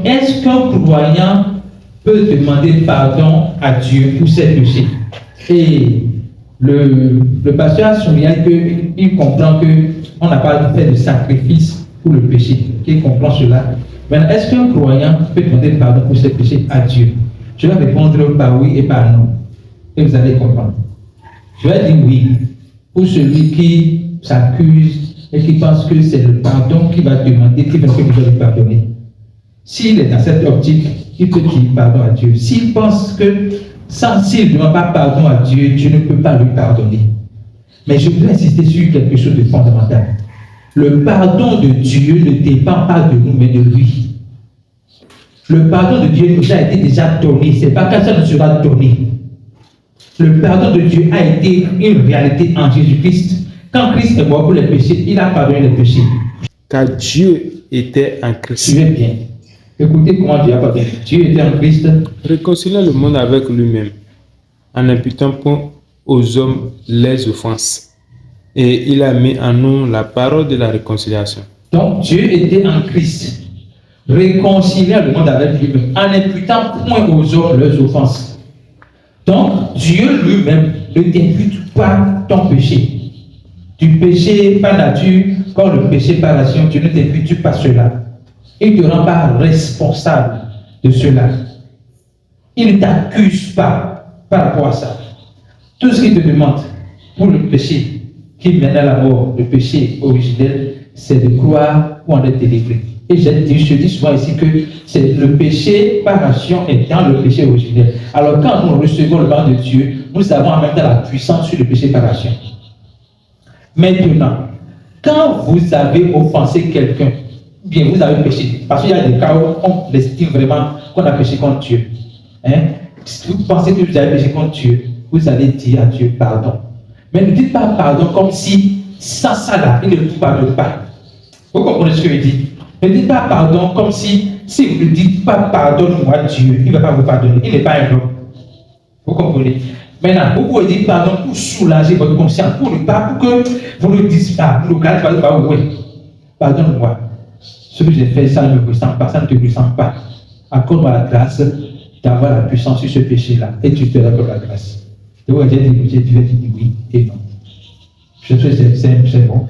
Est-ce qu'un croyant peut demander pardon à Dieu pour ses péchés? Et le pasteur a souligné qu'il comprend qu'on n'a pas fait de sacrifice pour le péché, qu'il comprend cela. Maintenant, est-ce qu'un croyant peut demander pardon pour ses péchés à Dieu? Je vais répondre par oui et par non. Et vous allez comprendre. Je vais dire oui pour celui qui s'accuse et qui pense que c'est le pardon qu'il va demander, qui va lui pardonner. S'il est dans cette optique, il peut dire pardon à Dieu. S'il pense que s'il ne demande pas pardon à Dieu, Dieu ne peut pas lui pardonner. Mais je voudrais insister sur quelque chose de fondamental. Le pardon de Dieu ne dépend pas de nous, mais de lui. Le pardon de Dieu nous a été déjà donné. Ce n'est pas que ça nous sera donné. Le pardon de Dieu a été une réalité en Jésus-Christ. Quand Christ est mort pour les péchés, il a pardonné les péchés. Car Dieu était en Christ. Suivez bien. Écoutez comment Dieu a pardonné. Dieu était en Christ. Réconciliant le monde avec lui-même, en n'imputant point aux hommes les offenses. Et il a mis en nous la parole de la réconciliation. Donc Dieu était en Christ, réconciliant le monde avec lui-même, en n'imputant point aux hommes leurs offenses. Donc Dieu lui-même ne t'impute pas ton péché. Du péché par nature, comme le péché par action, Dieu ne t'impute pas cela. Il ne te rend pas responsable de cela. Il ne t'accuse pas par rapport à ça. Tout ce qu'il te demande pour le péché qui mène à la mort, le péché originel, c'est de croire pour en être délivré. Et je dis souvent ici que c'est le péché par action est dans le péché originel. Alors quand nous recevons le pardon de Dieu, nous avons en même temps la puissance sur le péché par action. Maintenant, quand vous avez offensé quelqu'un, bien vous avez péché, parce qu'il y a des cas où on estime vraiment qu'on a péché contre Dieu. Si vous pensez que vous avez péché contre Dieu, vous allez dire à Dieu pardon. Mais ne dites pas pardon comme si sans ça là, il ne vous pardonne pas. Vous comprenez ce que je dis? Ne dites pas pardon comme si vous ne dites pas pardonne-moi Dieu, il ne va pas vous pardonner. Il n'est pas un homme. Vous comprenez? Maintenant, vous pouvez dire pardon pour soulager votre conscience, pour que vous ne dites pas, vous ne calmez pas, oui, pardonne-moi. Ce que j'ai fait, ça ne me ressemble pas, ça ne te ressemble pas. Accorde-moi la grâce d'avoir la puissance sur ce péché-là, et tu te donnes la grâce. Et vous allez dire oui et non. Je sais que c'est bon.